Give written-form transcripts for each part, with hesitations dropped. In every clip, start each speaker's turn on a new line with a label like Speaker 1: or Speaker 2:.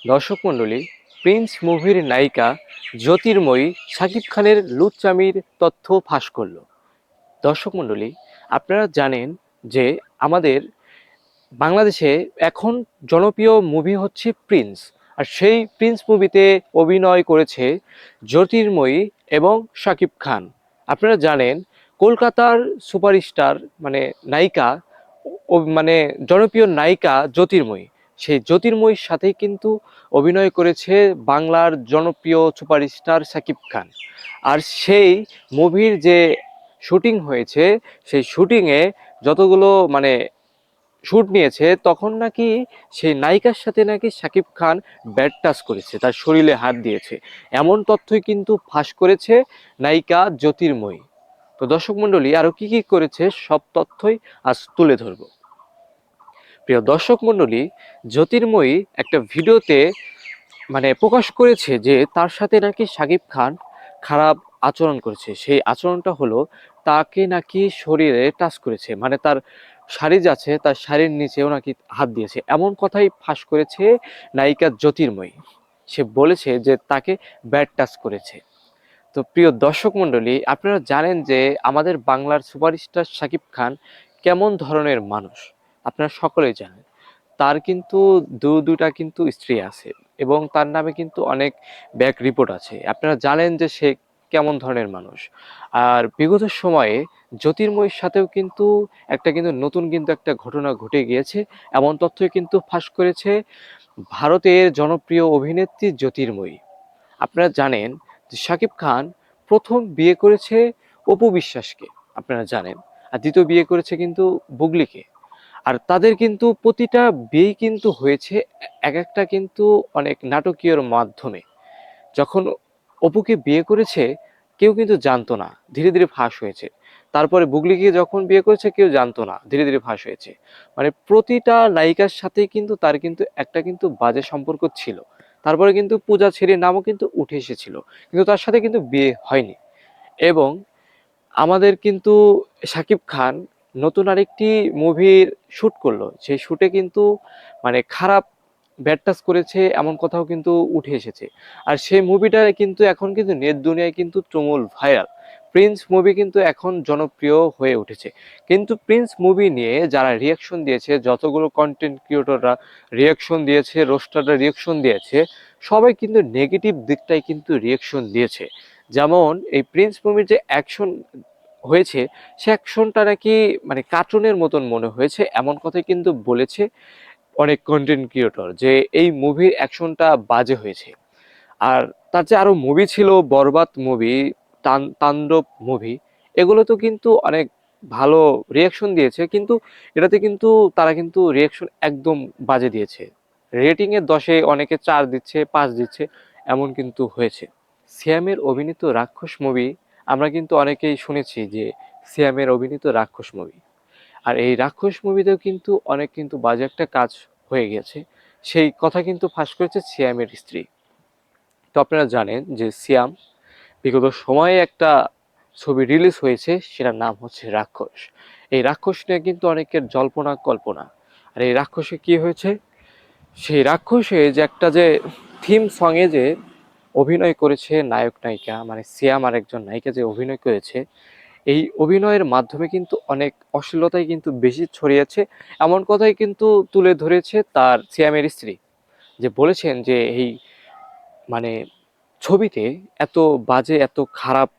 Speaker 1: দর্শক মণ্ডলী, প্রিন্স মুভির নায়িকা জ্যোতির্ময়ী শাকিব খানের লুচ্চামির তথ্য ফাঁস করল। দর্শক মণ্ডলী, আপনারা জানেন যে আমাদের বাংলাদেশে এখন জনপ্রিয় মুভি হচ্ছে প্রিন্স। আর সেই প্রিন্স মুভিতে অভিনয় করেছে জ্যোতির্ময়ী এবং শাকিব খান। আপনারা জানেন কলকাতার সুপারস্টার নায়িকা মানে জনপ্রিয় নায়িকা জ্যোতির্ময়ী, সেই জ্যোতির্ময়ীর সাথেই কিন্তু অভিনয় করেছে বাংলার জনপ্রিয় সুপারস্টার শাকিব খান। আর সেই মুভির যে শুটিং হয়েছে, সেই শুটিংয়ে যতগুলো শুট নিয়েছে, তখন নাকি সেই নায়িকার সাথে নাকি শাকিব খান ব্যাড টাচ করেছে, তার শরীরে হাত দিয়েছে। এমন তথ্যই কিন্তু ফাঁস করেছে নায়িকা জ্যোতির্ময়ী। তো দর্শক মণ্ডলী, আরো কি কি করেছে সব তথ্যই আজ তুলে ধরবো। প্রিয় দর্শক মণ্ডলী, জ্যোতির্ময়ী একটা ভিডিওতে প্রকাশ করেছে যে তার সাথে নাকি শাকিব খান খারাপ আচরণ করেছে। সেই আচরণটা হলো তাকে নাকি শরীরে টাচ করেছে, তার শাড়ি যাচ্ছে, তার শাড়ির নিচেও নাকি হাত দিয়েছে। এমন কথাই ফাঁস করেছে নায়িকা জ্যোতির্ময়ী। সে বলেছে যে তাকে ব্যাড টাচ করেছে। তো প্রিয় দর্শক মণ্ডলী, আপনারা জানেন যে আমাদের বাংলার সুপারস্টার শাকিব খান কেমন ধরনের মানুষ, আপনারা সকলেই জানেন। তার কিন্তু দুটা কিন্তু স্ত্রী আছে এবং তার নামে কিন্তু অনেক ব্যাক রিপোর্ট আছে। আপনারা জানেন যে সে কেমন ধরনের মানুষ। আর বিগত সময়ে জ্যোতির্ময়ীর সাথেও কিন্তু নতুন একটা ঘটনা ঘটে গিয়েছে। এমন তথ্যই কিন্তু ফাঁস করেছে ভারতের জনপ্রিয় অভিনেত্রী জ্যোতির্ময়ী। আপনারা জানেন যে শাকিব খান প্রথম বিয়ে করেছে অপু বিশ্বাসকে, আপনারা জানেন। আর দ্বিতীয় বিয়ে করেছে কিন্তু বুবলিকে। আর তাদের কিন্তু প্রতিটা বিয়েই কিন্তু হয়েছে এক একটা কিন্তু অনেক নাটকীয়র মাধ্যমে। যখন অপুকে বিয়ে করেছে কেউ কিন্তু জানতো না, ধীরে ধীরে ফাঁস হয়েছে। তারপরে বুবলিকে যখন বিয়ে করেছে কেউ জানতো না, ধীরে ধীরে ফাঁস হয়েছে। প্রতিটা নায়িকার সাথে কিন্তু তার কিন্তু একটা কিন্তু বাজে সম্পর্ক ছিল। তারপরে কিন্তু পূজা ছেড়ির নামও কিন্তু উঠে এসেছিল, কিন্তু তার সাথে কিন্তু বিয়ে হয়নি। এবং আমাদের কিন্তু শাকিব খান নতুন আরেকটি মুভির শুট করলো, সেই শুটে কিন্তু খারাপ ব্যাড টাচ করেছে এমন কথাও কিন্তু উঠে এসেছে। আর সেই মুভিটা কিন্তু এখন কিন্তু নেট দুনিয়ায় কিন্তু তুমুল ভাইরাল। প্রিন্স মুভি কিন্তু এখন জনপ্রিয় হয়ে উঠেছে। কিন্তু প্রিন্স মুভি নিয়ে যারা রিয়াকশন দিয়েছে, যতগুলো কন্টেন্ট ক্রিয়েটররা রিয়াকশন দিয়েছে, রোস্টাররা রিয়াকশন দিয়েছে, সবাই কিন্তু নেগেটিভ দিকটাই কিন্তু রিয়াকশন দিয়েছে। যেমন এই প্রিন্স মুভির যে অ্যাকশন হয়েছে, সে অ্যাকশনটা নাকি কার্টুনের মতন মনে হয়েছে, এমন কথাই কিন্তু বলেছে অনেক কন্টেন্ট ক্রিয়েটর, যে এই মুভির অ্যাকশনটা বাজে হয়েছে। আর তার যে আরো মুভি ছিল, বরবাদ মুভি, তাণ্ডব মুভি, এগুলো তো কিন্তু অনেক ভালো রিয়াকশন দিয়েছে, কিন্তু এটাতে কিন্তু তারা কিন্তু রিয়াকশন একদম বাজে দিয়েছে। রেটিং এর 10-এ অনেকে 4 দিচ্ছে, 5 দিচ্ছে, এমন কিন্তু হয়েছে। সিয়ামের অভিনীত রাক্ষস মুভি, আমরা কিন্তু অনেকেই শুনেছি যে সিয়ামের অভিনীত রাক্ষস মুভি। আর এই রাক্ষস মুভিতেও কিন্তু অনেক কিন্তু বাজে একটা কাজ হয়ে গেছে, সেই কথা কিন্তু ফাঁস করেছে সিয়ামের স্ত্রী। তো আপনারা জানেন যে সিয়াম বিগত সময়ে একটা ছবি রিলিজ হয়েছে, সেটার নাম হচ্ছে রাক্ষস। এই রাক্ষস নিয়ে কিন্তু অনেকের জল্পনা কল্পনা। আর এই রাক্ষসে কি হয়েছে, সেই রাক্ষসে যে একটা যে থিম সঙ্গে যে অভিনয় করেছে নায়ক নায়িকা, সিয়াম আর একজন নায়িকা যে অভিনয় করেছে, এই অভিনয়ের মাধ্যমে কিন্তু অনেক অশ্লীলতাই কিন্তু বেশি ছড়িয়েছে, এমন কথাই কিন্তু তুলে ধরেছে তার সিয়ামের স্ত্রী। যে বলেছেন যে এই মানে ছবিতে এত বাজে, এত খারাপ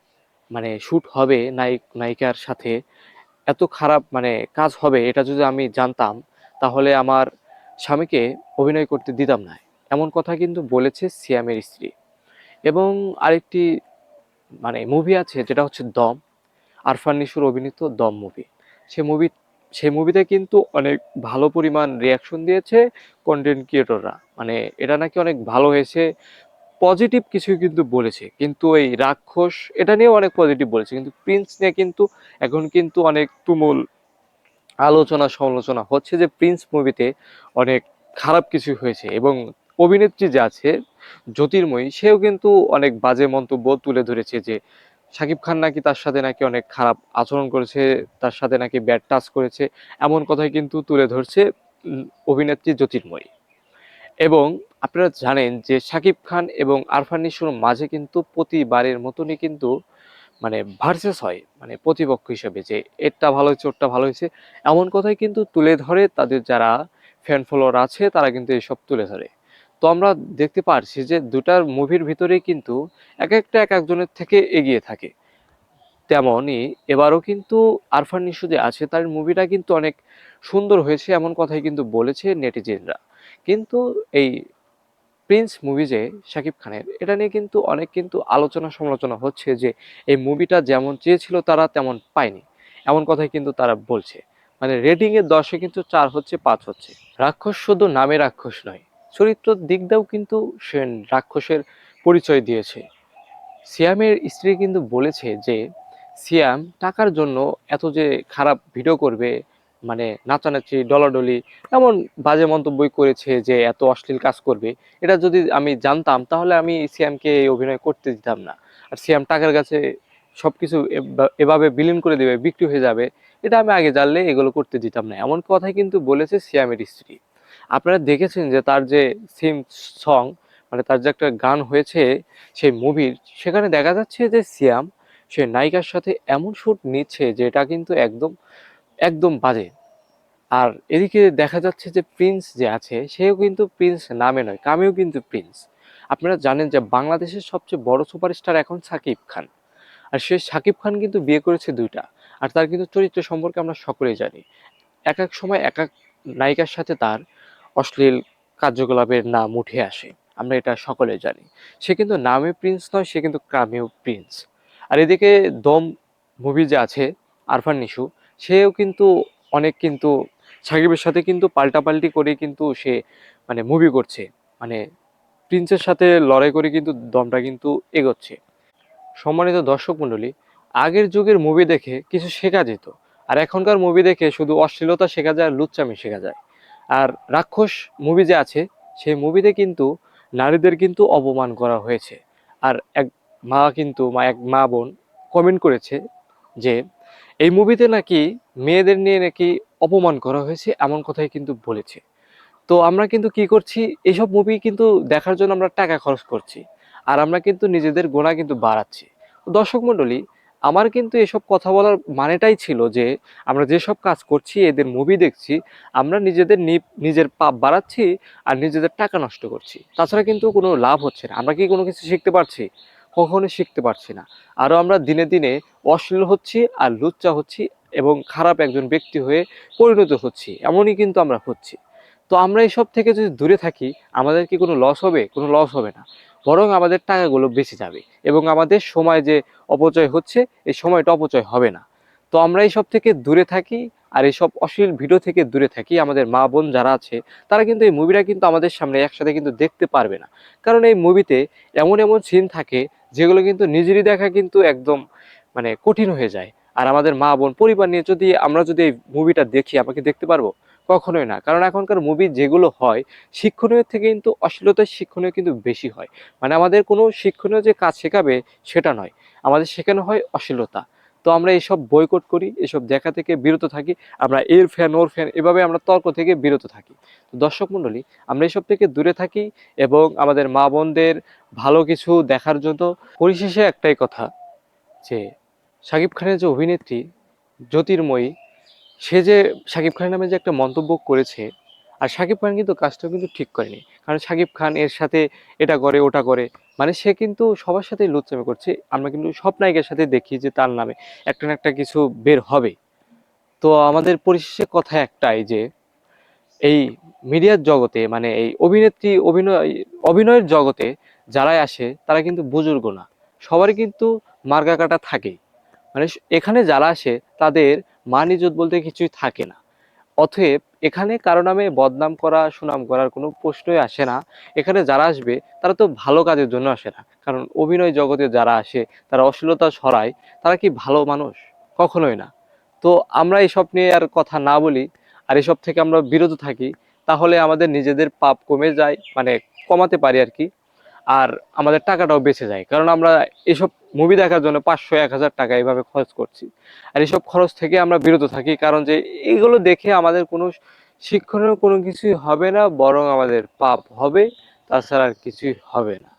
Speaker 1: শুট হবে নায়ক নায়িকার সাথে, এত খারাপ কাজ হবে, এটা যদি আমি জানতাম তাহলে আমার স্বামীকে অভিনয় করতে দিতাম না। এমন কথা কিন্তু বলেছে সিয়ামের স্ত্রী। এবং আরেকটি মুভি আছে, যেটা হচ্ছে দম, আরফান নিশোর অভিনীত দম মুভি। সে মুভি সেই মুভিতে কিন্তু অনেক ভালো পরিমাণ রিয়াকশন দিয়েছে কন্টেন্ট ক্রিয়েটররা, এটা নাকি অনেক ভালো হয়েছে, পজিটিভ কিছু কিন্তু বলেছে। কিন্তু এই রাক্ষস এটা নিয়েও অনেক পজিটিভ বলেছে, কিন্তু প্রিন্স নিয়ে কিন্তু এখন কিন্তু অনেক তুমুল আলোচনা সমালোচনা হচ্ছে যে প্রিন্স মুভিতে অনেক খারাপ কিছু হয়েছে। এবং অভিনেত্রী যে আছে জ্যোতির্ময়ী, সেও কিন্তু অনেক বাজে মন্তব্য তুলে ধরেছে যে শাকিব খান নাকি তার সাথে নাকি অনেক খারাপ আচরণ করেছে, তার সাথে নাকি ব্যাড টাচ করেছে, এমন কথাই কিন্তু তুলে ধরছে অভিনেত্রী জ্যোতির্ময়ী। এবং আপনারা জানেন যে শাকিব খান এবং আরফান নিশোর মাঝে কিন্তু প্রতিবারের মতনই কিন্তু মানে ভার্সেস হয়, মানে প্রতিপক্ষ হিসেবে যে এটা ভালো হয়েছে ওটা ভালো হয়েছে এমন কথাই কিন্তু তুলে ধরে তাদের যারা ফ্যান ফলোয়ার আছে তারা কিন্তু এসব তুলে ধরে। তো আমরা দেখতে পারছি যে দুটার মুভির ভিতরেই কিন্তু এক একটা এক একজনের থেকে এগিয়ে থাকে। তেমনই এবারও কিন্তু আরফান নিশো যে আছে তার মুভিটা কিন্তু অনেক সুন্দর হয়েছে এমন কথাই কিন্তু বলেছে নেটিজেনরা। কিন্তু এই প্রিন্স মুভি যে শাকিব খানের, এটা নিয়ে কিন্তু অনেক কিন্তু আলোচনা সমালোচনা হচ্ছে যে এই মুভিটা যেমন চেয়েছিল তারা তেমন পায়নি, এমন কথাই কিন্তু তারা বলছে। মানে রেটিং এর 10-এ কিন্তু 4 হচ্ছে, 5 হচ্ছে। রাক্ষস শুধু নামে রাক্ষস নয়, চরিত্র দিক দিয়েও কিন্তু সে রাক্ষসের পরিচয় দিয়েছে। সিয়ামের স্ত্রী কিন্তু বলেছে যে সিয়াম টাকার জন্য এত যে খারাপ ভিডিও করবে, মানে নাচানাচি ডলাডলি এমন বাজে মন্তব্যই করেছে যে এত অশ্লীল কাজ করবে, এটা যদি আমি জানতাম তাহলে আমি সিয়ামকে এই অভিনয় করতে দিতাম না। আর সিয়াম টাকার কাছে সবকিছু এভাবে বিলীন করে দেবে, বিক্রি হয়ে যাবে, এটা আমি আগে জানলে এগুলো করতে দিতাম না, এমন কথাই কিন্তু বলেছে সিয়ামের স্ত্রী। আপনারা দেখেছেন যে তার যে থিম সং, মানে তার যে একটা গান হয়েছে সেই মুভির, সেখানে দেখা যাচ্ছে যে সিয়াম সে নায়িকার সাথে এমন শুট নিচ্ছে যে এটা কিন্তু একদম একদম বাজে। আর এদিকে দেখা যাচ্ছে যে প্রিন্স যে আছে সেও কিন্তু প্রিন্স নামে নয়, কামেও কিন্তু প্রিন্স। আপনারা জানেন যে বাংলাদেশের সবচেয়ে বড় সুপারস্টার এখন সাকিব খান, আর সে সাকিব খান কিন্তু বিয়ে করেছে দুইটা। আর তার কিন্তু চরিত্র সম্পর্কে আমরা সকলেই জানি, এক এক সময় এক এক নায়িকার সাথে তার অশ্লীল কার্যকলাপের নাম উঠে আসে, আমরা এটা সকলে জানি। সে কিন্তু নামে প্রিন্স নয়, সে কিন্তু কামেও প্রিন্স। আর এদিকে দম মুভি যে আছে আরফান নিশু, সেও কিন্তু অনেক কিন্তু সাকিবের সাথে কিন্তু পাল্টাপাল্টি করে কিন্তু সে মানে মুভি করছে, মানে প্রিন্সের সাথে লড়াই করে কিন্তু দমটা কিন্তু এগোচ্ছে। সম্মানিত দর্শক মণ্ডলী, আগের যুগের মুভি দেখে কিছু শেখা যেত, আর এখনকার মুভি দেখে শুধু অশ্লীলতা শেখা যায় আর লুচ্চামি শেখা যায়। আর রাক্ষস মুভি যে আছে সেই মুভিতে কিন্তু নারীদের কিন্তু অপমান করা হয়েছে। আর এক মা বোন কমেন্ট করেছে যে এই মুভিতে নাকি মেয়েদের নিয়ে নাকি অপমান করা হয়েছে, এমন কথাই কিন্তু বলেছে। তো আমরা কিন্তু কি করছি, এইসব মুভি কিন্তু দেখার জন্য আমরা টাকা খরচ করছি, আর আমরা কিন্তু নিজেদের গোনা কিন্তু বাড়াচ্ছি। দর্শক মণ্ডলী, আমার কিন্তু এসব কথা বলার মানেটাই ছিল যে আমরা যেসব কাজ করছি, এদের মুভি দেখছি, আমরা নিজেদের নিজের পাপ বাড়াচ্ছি আর নিজেদের টাকা নষ্ট করছি, তাছাড়া কিন্তু কোনো লাভ হচ্ছে না। আমরা কি কোনো কিছু শিখতে পারছি? কখনোই শিখতে পারছি না। আরও আমরা দিনে দিনে অশ্লীল হচ্ছি আর লুচ্চা হচ্ছি এবং খারাপ একজন ব্যক্তি হয়ে পরিণত হচ্ছি, এমনই কিন্তু আমরা হচ্ছি। তো আমরা এইসব থেকে যদি দূরে থাকি, আমাদের কি কোনো লস হবে? কোনো লস হবে না, বরং আমাদের টাকাগুলো বেঁচে যাবে এবং আমাদের সময় যে অপচয় হচ্ছে এই সময়টা অপচয় হবে না। তো আমরা এইসব থেকে দূরে থাকি, আর এইসব অশ্লীল ভিডিও থেকে দূরে থাকি। আমাদের মা বোন যারা আছে তারা কিন্তু এই মুভিটা কিন্তু আমাদের সামনে একসাথে কিন্তু দেখতে পারবে না, কারণ এই মুভিতে এমন এমন সিন থাকে যেগুলো কিন্তু নিজেরই দেখা কিন্তু একদম মানে কঠিন হয়ে যায়। আর আমাদের মা বোন পরিবার নিয়ে যদি আমরা যদি এই মুভিটা দেখি, আমরা কি দেখতে পারবো? কখনোই না, কারণ এখনকার মুভি যেগুলো হয় শিক্ষণীয় থেকে কিন্তু অশ্লীলতার শিক্ষণীয় কিন্তু বেশি হয়। মানে আমাদের কোনো শিক্ষণীয় যে কাজ শেখাবে সেটা নয়, আমাদের শেখানো হয় অশ্লীলতা। তো আমরা এইসব বয়কট করি, এসব দেখা থেকে বিরত থাকি, আমরা এর ফ্যান ওর ফ্যান এভাবে আমরা তর্ক থেকে বিরত থাকি। তো দর্শক মণ্ডলী, আমরা এইসব থেকে দূরে থাকি এবং আমাদের মা বোনদের ভালো কিছু দেখার জন্য। পরিশেষে একটাই কথা, যে শাকিব খানের যে অভিনেত্রী জ্যোতির্ময়ী, সে যে শাকিব খানের নামে যে একটা মন্তব্য করেছে, আর শাকিব খান কিন্তু কাজটা কিন্তু ঠিক করেনি, কারণ শাকিব খান এর সাথে এটা করে ওটা করে, মানে সে কিন্তু সবার সাথে লুচ্চামি করছে। আমরা কিন্তু সব নায়িকার সাথে দেখি যে তার নামে একটা না একটা কিছু বের হবে। তো আমাদের পরিশেষে কথা একটাই যে এই মিডিয়ার জগতে, মানে এই অভিনয়ের জগতে যারাই আসে তারা কিন্তু বুজুর্গ না, সবারই কিন্তু মার্কা কাটা থাকে। মানে এখানে যারা আসে তাদের মান ইজ্জত বলতে কিছুই থাকে না। অতএব এখানে কারো নামে বদনাম করা সুনাম করার কোনো প্রশ্নই আসে না। এখানে যারা আসবে তারা তো ভালো কাজের জন্য আসে না, কারণ অভিনয় জগতে যারা আসে তারা অশ্লীলতা ছড়ায়, তারা কি ভালো মানুষ? কখনোই না। তো আমরা এসব নিয়ে আর কথা না বলি, আর এসব থেকে আমরা বিরত থাকি, তাহলে আমাদের নিজেদের পাপ কমে যায়, মানে কমাতে পারি আর কি। আর আমাদের টাকাটাও বেঁচে যায়, কারণ আমরা এসব মুভি দেখার জন্য 500-1000 টাকা এইভাবে খরচ করছি। আর এসব খরচ থেকে আমরা বিরত থাকি, কারণ যে এগুলো দেখে আমাদের কোনো শিক্ষণীয় কোনো কিছুই হবে না, বরং আমাদের পাপ হবে, তাছাড়া আর কিছুই হবে না।